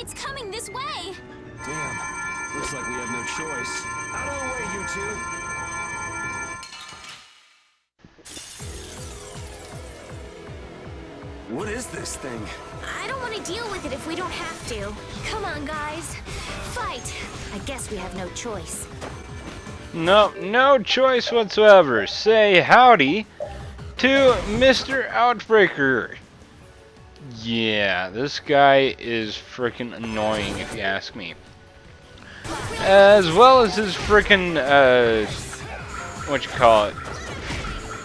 It's coming this way. Damn. Looks like we have no choice. Out of the way, you two. What is this thing? I don't want to deal with it if we don't have to. Come on, guys. Fight. I guess we have no choice. No, no choice whatsoever. Say howdy to Mr. Outbreaker. Yeah, this guy is freaking annoying if you ask me. As well as his freaking, what you call it,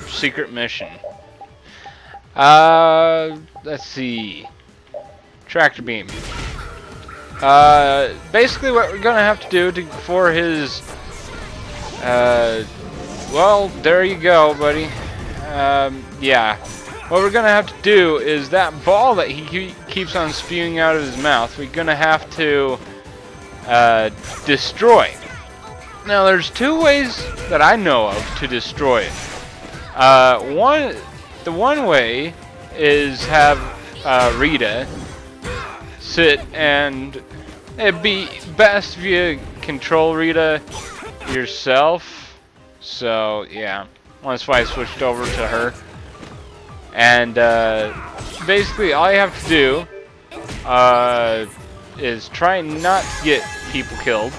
secret mission. Let's see. Tractor beam. Basically what we're gonna have to do for his, well, there you go, buddy. Yeah. What we're gonna have to do is that ball that he keeps on spewing out of his mouth, we're gonna have to, destroy. Now, there's two ways that I know of to destroy it. The one way is have Rita sit, and it'd be best if you control Rita yourself. So yeah, that's why I switched over to her. And basically, all you have to do is try not to get people killed.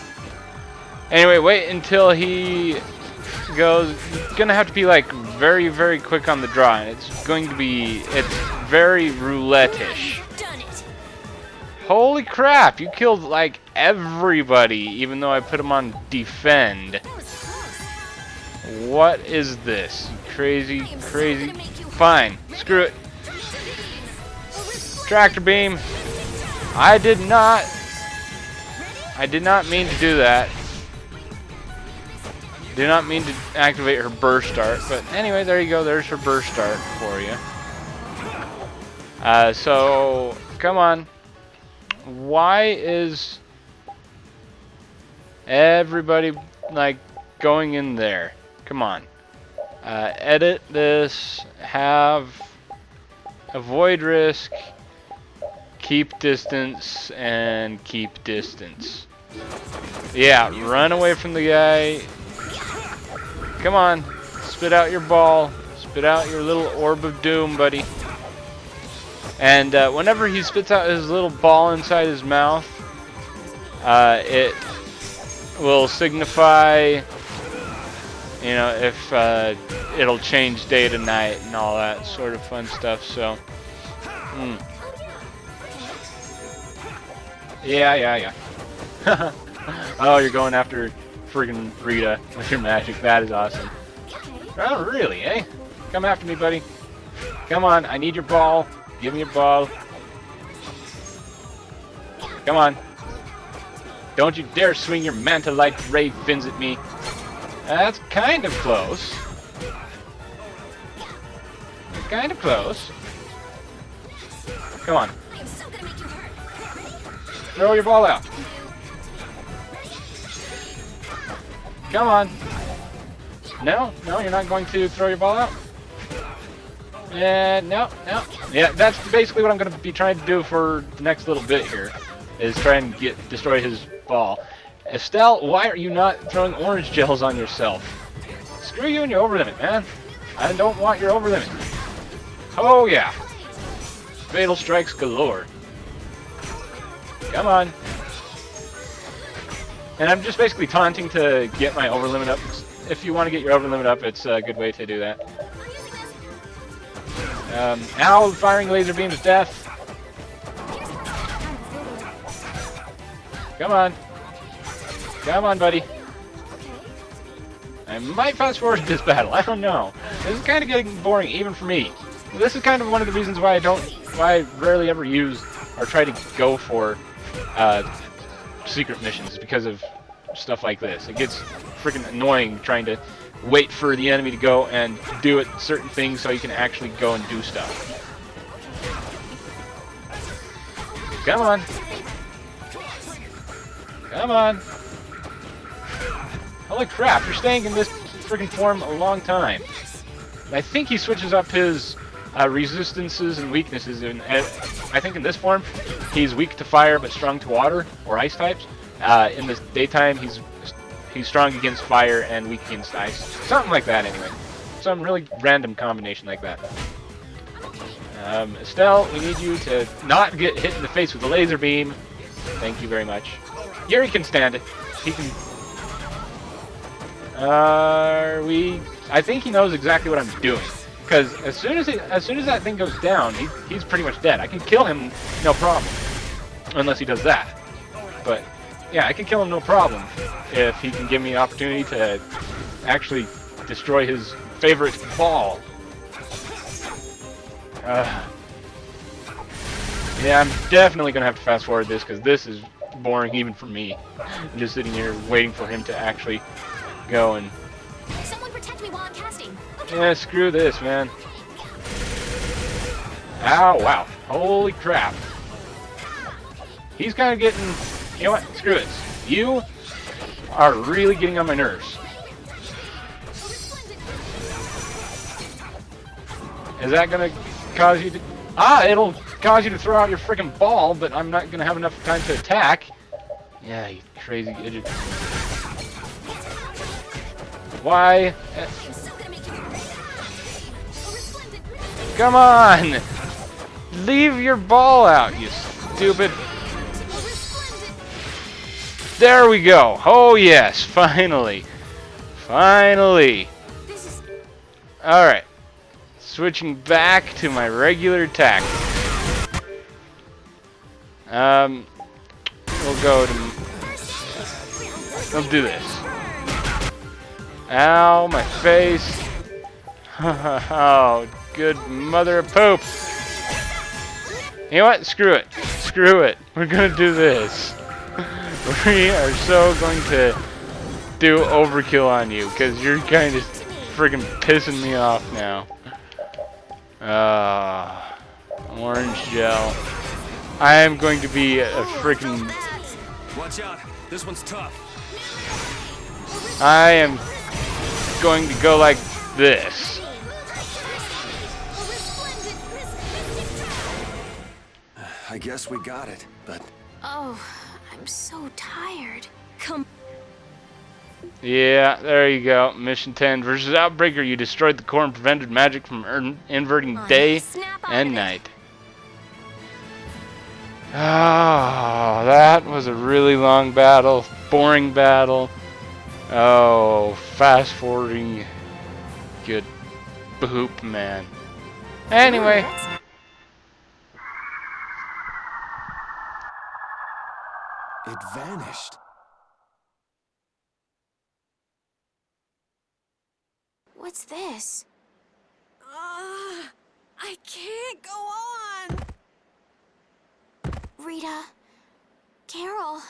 Anyway, wait until he goes. It's gonna have to be like very, very quick on the draw, and it's very roulette-ish. Holy crap! You killed like everybody, even though I put him on defend. What is this? You crazy, crazy. Fine, screw it. Tractor beam. I did not mean to do that. Do not mean to activate her burst start, but anyway, there you go. There's her burst start for you. So come on. Why is everybody like going in there? Come on. Edit this. Have avoid risk. Keep distance and keep distance. Yeah, run away from the guy. Come on, spit out your ball. Spit out your little orb of doom, buddy. And whenever he spits out his little ball inside his mouth, it will signify, you know, if it'll change day to night and all that sort of fun stuff. So, yeah. Oh, you're going after friggin' Rita with your magic. That is awesome. Oh, really, eh? Come after me, buddy. Come on, I need your ball. Give me your ball. Come on. Don't you dare swing your manta-like ray fins at me. That's kind of close. Kind of close. Come on. Throw your ball out. Come on. No, you're not going to throw your ball out? No. Yeah, that's basically what I'm going to be trying to do for the next little bit here, is try and destroy his ball. Estelle, why are you not throwing orange gels on yourself? Screw you and your over limit, man. I don't want your over limit. Oh, yeah. Fatal strikes galore. Come on. And I'm just basically taunting to get my over limit up. If you want to get your over limit up, it's a good way to do that. Ow, firing laser beams, death. Come on. Come on, buddy. I might fast forward this battle. I don't know. This is kind of getting boring, even for me. This is kind of one of the reasons why I rarely ever use or try to go for secret missions, because of stuff like this. It gets freaking annoying trying to wait for the enemy to go and do certain things so you can actually go and do stuff. Come on. Come on. Holy crap, you're staying in this freaking form a long time. I think he switches up his resistances and weaknesses. And I think in this form, he's weak to fire but strong to water or ice types. In the daytime, he's strong against fire and weak against ice. Something like that, anyway. Some really random combination like that. Estelle, we need you to not get hit in the face with a laser beam. Thank you very much. Yuri can stand it. He can. I think he knows exactly what I'm doing. Because as soon as that thing goes down, he's pretty much dead. I can kill him, no problem. Unless he does that. But yeah, I can kill him no problem if he can give me an opportunity to actually destroy his favorite ball. Yeah, I'm definitely gonna have to fast forward this because this is boring even for me. I'm just sitting here waiting for him to actually go and. Someone protect me while I'm casting. Okay. Yeah, screw this, man. Ow! Wow! Holy crap! He's kind of getting. You know what? Screw it. You are really getting on my nerves. Is that gonna cause you to... it'll cause you to throw out your freaking ball, but I'm not gonna have enough time to attack. Yeah, you crazy idiot. Why? Come on! Leave your ball out, you stupid... There we go! Oh yes, finally! Finally! Alright. Switching back to my regular attack. We'll go to... We'll do this. Ow, my face. Oh, good mother of poop. You know what? Screw it. Screw it. We're gonna do this. We are so going to do overkill on you, because you're kind of friggin' pissing me off now. Orange gel. I am going to be a freaking... Watch out. This one's tough. I am going to go like this. I guess we got it, but... Oh, I'm so tired. Come. Yeah, there you go. Mission 10 versus Outbreaker. You destroyed the core and prevented magic from inverting day and night. Oh, that was a really long battle. Boring battle. Oh, fast forwarding. Good boop, man. Anyway. It vanished. What's this? I can't go on. Rita. Carol.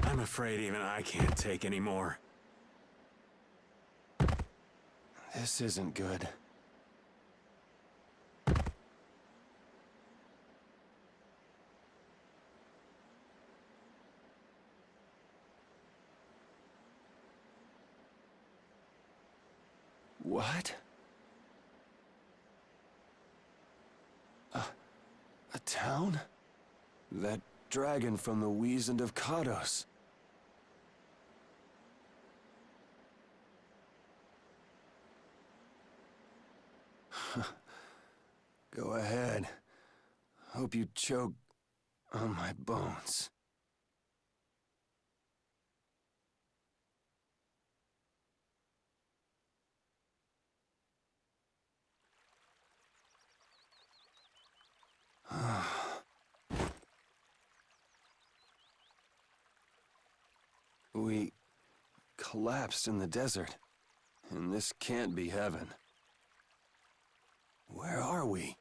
I'm afraid even I can't take any more. This isn't good. What? A town? That dragon from the Wizened of Kados. Go ahead. Hope you choke on my bones. We collapsed in the desert, and this can't be heaven. Where are we?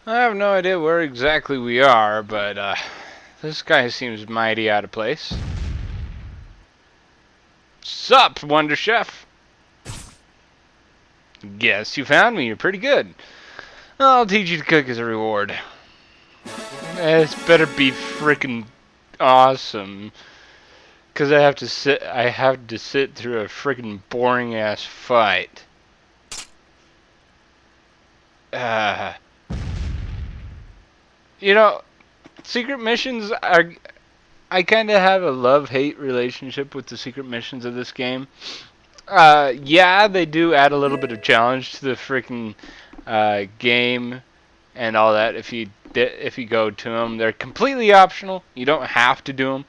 I have no idea where exactly we are, but this guy seems mighty out of place. Sup, Wonder Chef? Guess you found me. You're pretty good. I'll teach you to cook as a reward. This better be frickin' awesome. because I have to sit. I have to sit through a freaking boring ass fight. You know, secret missions are. I kind of have a love-hate relationship with the secret missions of this game. Yeah, they do add a little bit of challenge to the freaking game and all that. If you go to them, they're completely optional. You don't have to do them.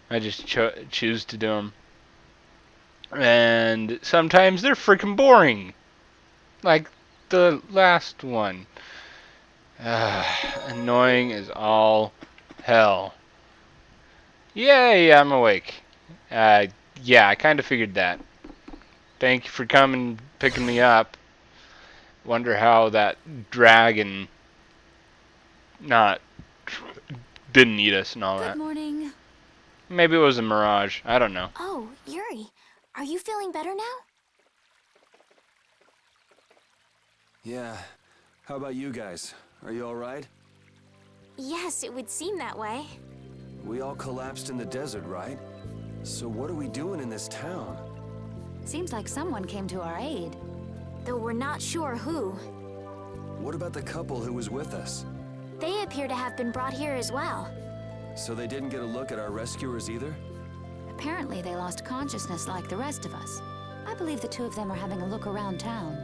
I just choose to do them. And sometimes they're freaking boring, like the last one. Annoying as all hell. Yay, I'm awake. Yeah, I kind of figured that. Thank you for coming, picking me up. Wonder how that dragon didn't eat us and all that. Good morning. Maybe it was a mirage. I don't know. Oh, Yuri, are you feeling better now? Yeah. How about you guys? Are you all right? Yes, it would seem that way. We all collapsed in the desert, right? So what are we doing in this town? Seems like someone came to our aid. Though we're not sure who. What about the couple who was with us? They appear to have been brought here as well. So they didn't get a look at our rescuers either? Apparently they lost consciousness like the rest of us. I believe the two of them are having a look around town.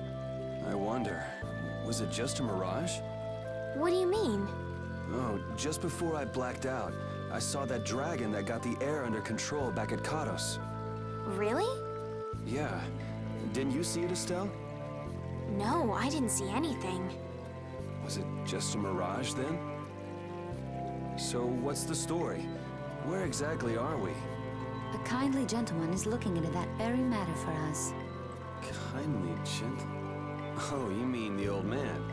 I wonder, was it just a mirage? What do you mean? Oh, just before I blacked out, I saw that dragon that got the air under control back at Katos. Really? Yeah. Didn't you see it, Estelle? No, I didn't see anything. Was it just a mirage then? So what's the story? Where exactly are we? A kindly gentleman is looking into that very matter for us. Kindly gentle. Oh, you mean the old man?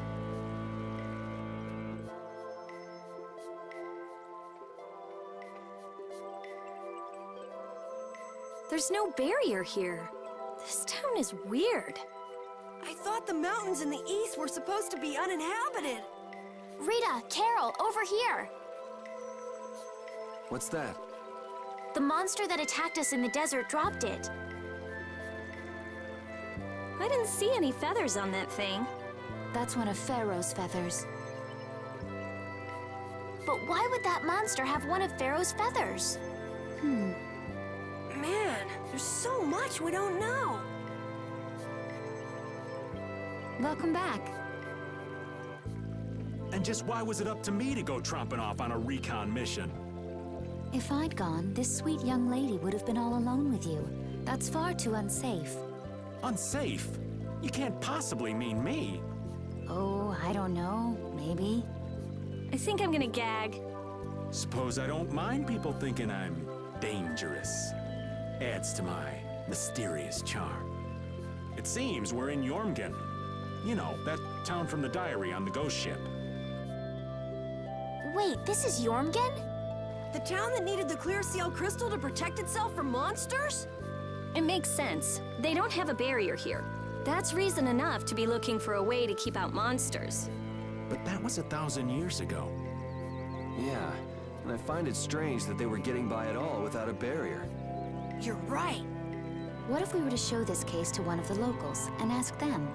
There's no barrier here. This town is weird. I thought the mountains in the east were supposed to be uninhabited. Rita, Carol, over here! What's that? The monster that attacked us in the desert dropped it. I didn't see any feathers on that thing. That's one of Pharaoh's feathers. But why would that monster have one of Pharaoh's feathers? Man, there's so much we don't know. Welcome back. And just why was it up to me to go tromping off on a recon mission? If I'd gone, this sweet young lady would have been all alone with you. That's far too unsafe. Unsafe? You can't possibly mean me. Oh, I don't know. Maybe. I think I'm gonna gag. Suppose I don't mind people thinking I'm dangerous. Adds to my mysterious charm. It seems we're in Jormungand. You know, that town from the diary on the ghost ship. Wait, this is Jormungand? The town that needed the clear seal crystal to protect itself from monsters? It makes sense. They don't have a barrier here. That's reason enough to be looking for a way to keep out monsters. But that was 1,000 years ago. Yeah, and I find it strange that they were getting by at all without a barrier. You're right. What if we were to show this case to one of the locals and ask them?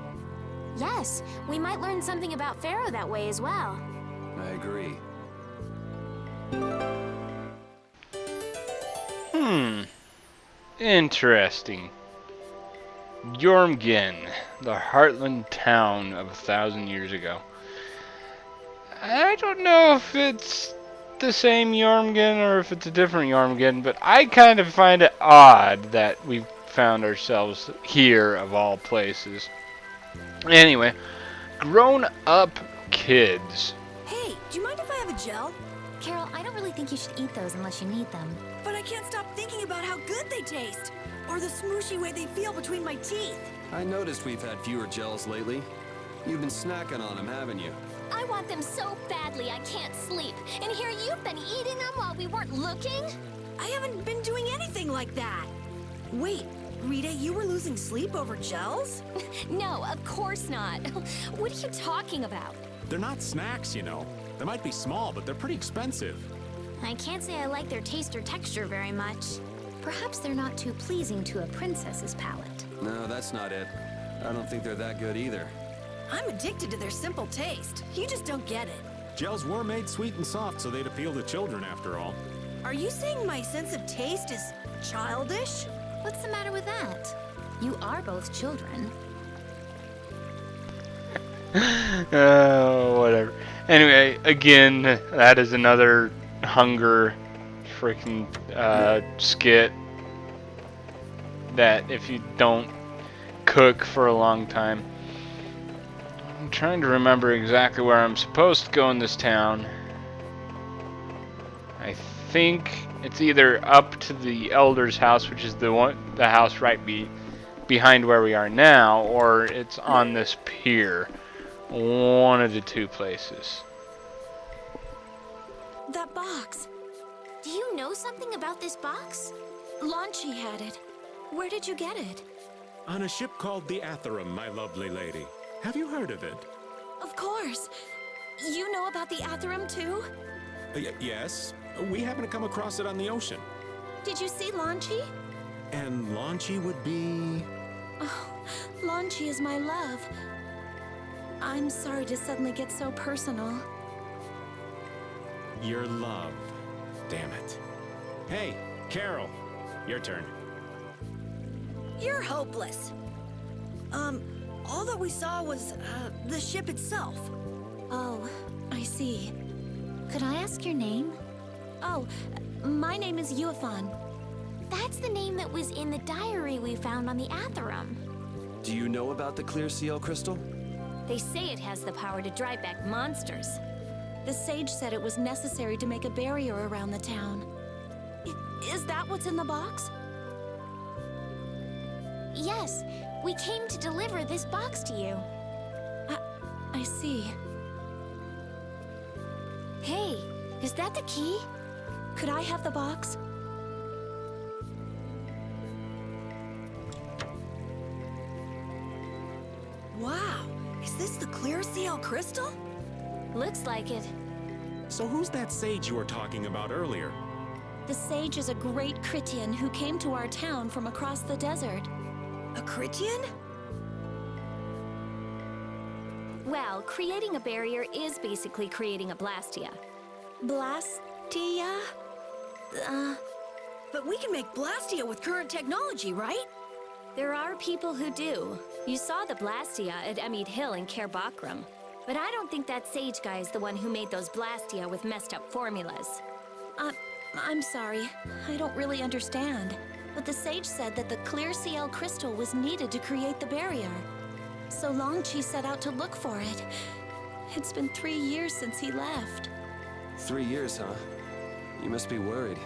Yes, we might learn something about Pharaoh that way as well. I agree. Interesting. Jormungand, the heartland town of 1,000 years ago. I don't know if it's the same Jormungand or if it's a different Jormungand, but I kind of find it odd that we found ourselves here of all places. Anyway, grown-up kids. Hey, do you mind if I have a gel? Carol, I don't really think you should eat those unless you need them. But I can't stop thinking about how good they taste. Or the smooshy way they feel between my teeth. I noticed we've had fewer gels lately. You've been snacking on them, haven't you? I want them so badly I can't sleep. And here you've been eating them while we weren't looking? I haven't been doing anything like that. Wait, Rita, you were losing sleep over gels? No, of course not. What are you talking about? They're not snacks, you know. They might be small, but they're pretty expensive. I can't say I like their taste or texture very much. Perhaps they're not too pleasing to a princess's palate. No, that's not it. I don't think they're that good either. I'm addicted to their simple taste. You just don't get it. Gels were made sweet and soft so they'd appeal to children after all. Are you saying my sense of taste is childish? What's the matter with that? You are both children. Oh, whatever. Anyway, again, that is another hunger freaking skit that if you don't cook for a long time. I'm trying to remember exactly where I'm supposed to go in this town. I think it's either up to the elder's house, which is the house right behind where we are now, or it's on this pier. One of the two places. That box. Do you know something about this box? Launchy had it. Where did you get it? On a ship called the Atherum, my lovely lady. Have you heard of it? Of course. You know about the Atherum too? Yes. We happened to come across it on the ocean. Did you see Launchy? And Launchy would be... Oh, Launchy is my love. I'm sorry to suddenly get so personal. Your love. Damn it. Hey, Carol. Your turn. You're hopeless. All that we saw was, the ship itself. Oh, I see. Could I ask your name? Oh, my name is Yuafan. That's the name that was in the diary we found on the Atherum. Do you know about the clear seal crystal? They say it has the power to drive back monsters. The sage said it was necessary to make a barrier around the town. Is that what's in the box? Yes, we came to deliver this box to you. I see. Hey, is that the key? Could I have the box? Wow, is this the clear seal crystal? Looks like it. So who's that sage you were talking about earlier? The sage is a great Critian who came to our town from across the desert. A Critian? Well, creating a barrier is basically creating a Blastia. Blastia? But we can make Blastia with current technology, right? There are people who do. You saw the Blastia at Emmett Hill in Cair Bakram. But I don't think that sage guy is the one who made those Blastia with messed up formulas. I'm sorry. I don't really understand. But the sage said that the clear CL crystal was needed to create the barrier. So Longchi set out to look for it. It's been 3 years since he left. 3 years, huh? You must be worried.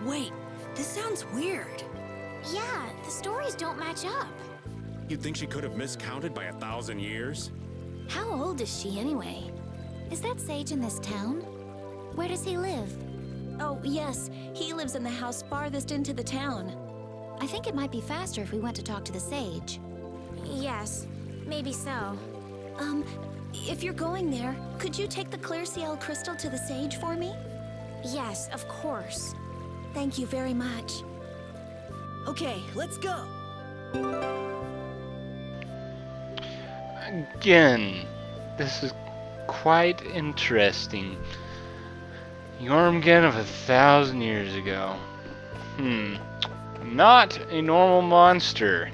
Wait, this sounds weird. Yeah, the stories don't match up. You'd think she could have miscounted by 1,000 years? How old is she anyway? Is that sage in this town? Where does he live? Oh, yes. He lives in the house farthest into the town. I think it might be faster if we went to talk to the sage. Yes, maybe so. If you're going there, could you take the clear CL crystal to the sage for me? Yes, of course. Thank you very much. Okay, let's go. Again, this is quite interesting. Jormungand of 1,000 years ago. Not a normal monster.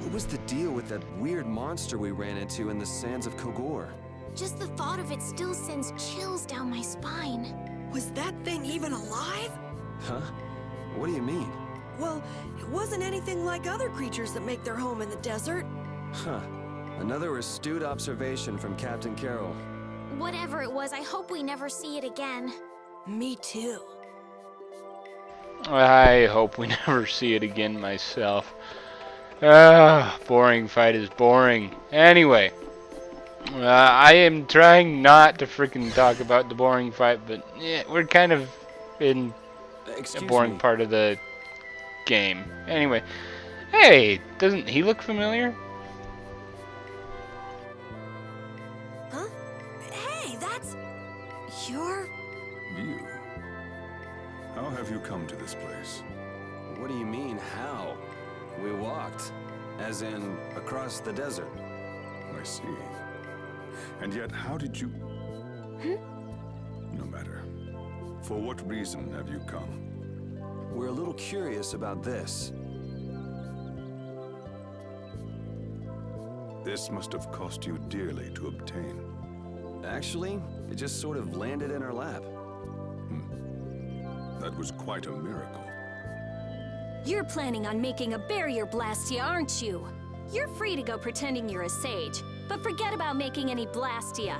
What was the deal with that weird monster we ran into in the sands of Kogor? Just the thought of it still sends chills down my spine. Was that thing even alive? Huh? What do you mean? Well, it wasn't anything like other creatures that make their home in the desert. Huh. Another astute observation from Captain Carroll. Whatever it was, I hope we never see it again. Me too. I hope we never see it again myself. Boring fight is boring. Anyway, I am trying not to freaking talk about the boring fight, but we're kind of in a boring part of the game. Anyway, hey, doesn't he look familiar? Huh? Hey, that's... You're... You? How have have you come to this place? What do you mean, how? We walked. As in, across the desert. I see. And yet, how did you... No matter. For what reason have you come? We're a little curious about this. This must have cost you dearly to obtain. Actually, it just sort of landed in our lap. That was quite a miracle. You're planning on making a barrier blastia, aren't you? You're free to go pretending you're a sage, but forget about making any blastia.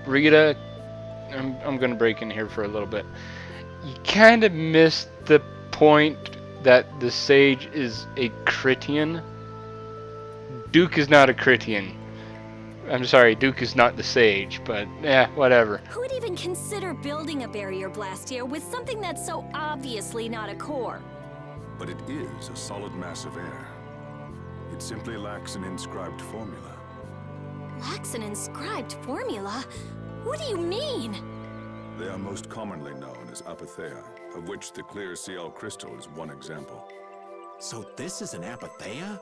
Rita, I'm gonna break in here for a little bit. You kind of missed the point that the sage is a Critian. Duke is not a Critian. I'm sorry, Duke is not the sage, but yeah, whatever. Who would even consider building a barrier blastia with something that's so obviously not a core? But it is a solid mass of air. It simply lacks an inscribed formula. Lacks an inscribed formula? What do you mean? They are most commonly known as apatheia, of which the clear CL crystal is one example. So this is an apatheia?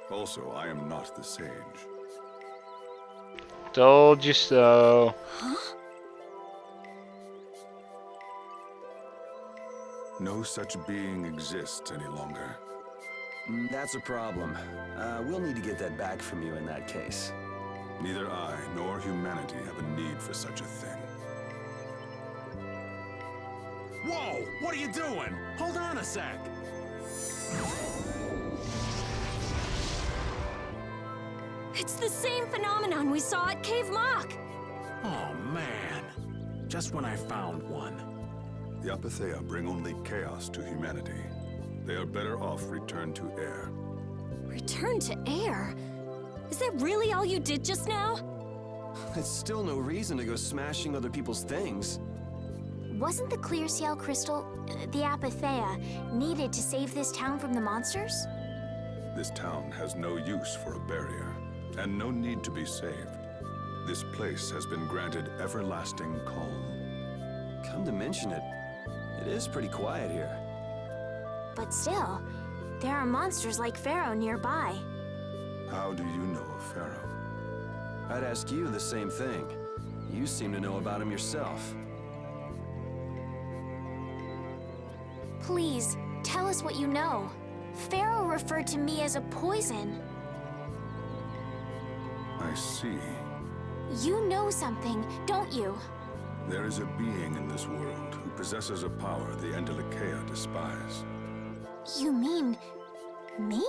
Also, I am not the sage. Told you so. Huh? No such being exists any longer. That's a problem. We'll need to get that back from you in that case. Neither I nor humanity have a need for such a thing. Whoa! What are you doing? Hold on a sec! It's the same phenomenon we saw at Cave Mock. Oh, man. Just when I found one. The apatheia bring only chaos to humanity. They are better off returned to air. Return to air? Is that really all you did just now? It's still no reason to go smashing other people's things. Wasn't the clear CL crystal, the apatheia, needed to save this town from the monsters? This town has no use for a barrier, and no need to be saved. This place has been granted everlasting calm. Come to mention it, it is pretty quiet here. But still, there are monsters like Pharaoh nearby. How do you know of Pharaoh? I'd ask you the same thing. You seem to know about him yourself. Please, tell us what you know. Pharaoh referred to me as a poison. I see. You know something, don't you? There is a being in this world who possesses a power the Entelikeia despise. You mean... me?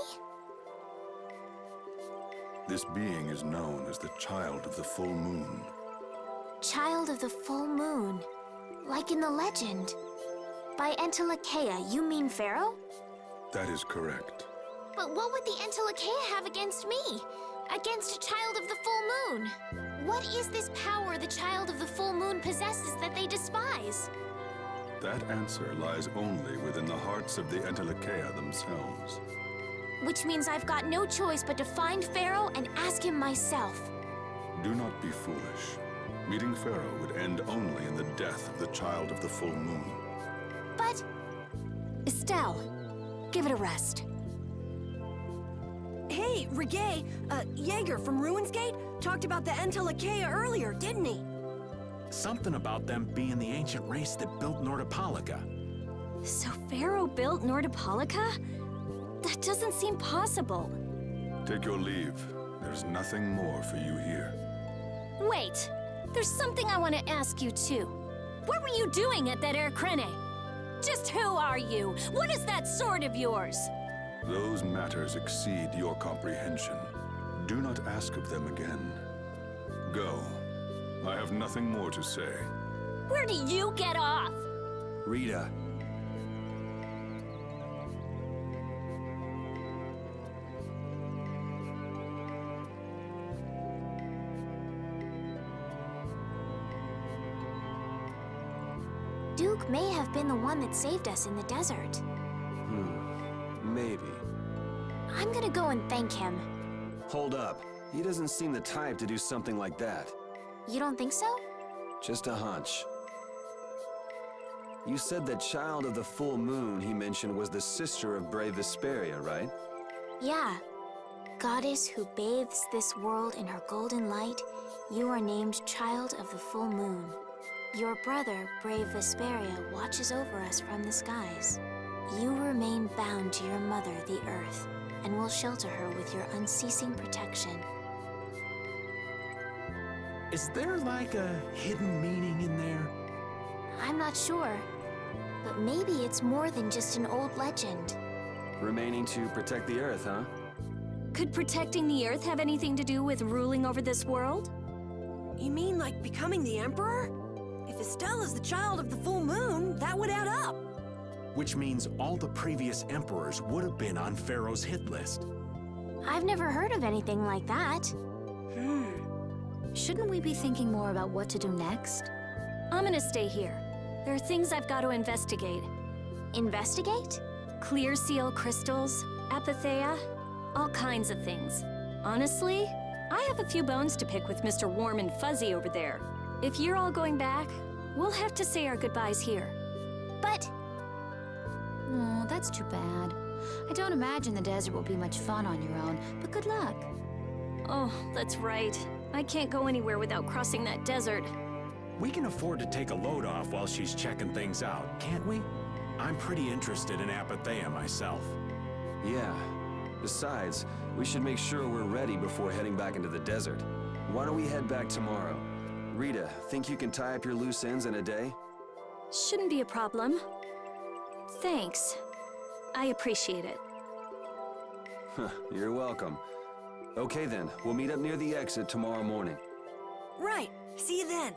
This being is known as the Child of the Full Moon. Child of the Full Moon. Like in the legend. By Entelikeia, you mean Pharaoh? That is correct. But what would the Entelikeia have against me? Against a Child of the Full Moon? What is this power the Child of the Full Moon possesses that they despise? That answer lies only within the hearts of the Entelikeia themselves. Which means I've got no choice but to find Pharaoh and ask him myself. Do not be foolish. Meeting Pharaoh would end only in the death of the Child of the Full Moon. But... Estelle, give it a rest. Hey, Reggae, Jaeger from Ruins Gate talked about the Entelikeia earlier, didn't he? Something about them being the ancient race that built Nordopolica. So Pharaoh built Nordopolica? That doesn't seem possible. Take your leave. There's nothing more for you here. Wait, there's something I want to ask you too. What were you doing at that Air Krene? Just who are you? What is that sword of yours? Those matters exceed your comprehension. Do not ask of them again. Go. I have nothing more to say. Where do you get off? Rita. Duke may have been the one that saved us in the desert. Maybe. I'm gonna go and thank him. Hold up. He doesn't seem the type to do something like that. You don't think so? Just a hunch. You said that child of the full moon he mentioned was the sister of brave Vesperia, right? Yeah. Goddess who bathes this world in her golden light, you are named Child of the Full Moon. Your brother, brave Vesperia, watches over us from the skies. You remain bound to your mother, the Earth, and will shelter her with your unceasing protection. Is there like a hidden meaning in there? I'm not sure, but maybe it's more than just an old legend. Remaining to protect the Earth, huh? Could protecting the Earth have anything to do with ruling over this world? You mean like becoming the Emperor? If Estella's the child of the full moon, that would add up. Which means all the previous emperors would have been on Pharaoh's hit list. I've never heard of anything like that. Shouldn't we be thinking more about what to do next? I'm gonna stay here. There are things I've got to investigate. Investigate? Clear seal crystals, apatheia, all kinds of things. Honestly, I have a few bones to pick with Mr. Warm and Fuzzy over there. If you're all going back, we'll have to say our goodbyes here. But Oh, that's too bad. I don't imagine the desert will be much fun on your own, but good luck. Oh, that's right. I can't go anywhere without crossing that desert. We can afford to take a load off while she's checking things out, can't we? I'm pretty interested in apatheia myself. Yeah. Besides, we should make sure we're ready before heading back into the desert. Why don't we head back tomorrow? Rita, think you can tie up your loose ends in a day? Shouldn't be a problem. Thanks. I appreciate it. You're welcome. Okay then, we'll meet up near the exit tomorrow morning. Right. See you then.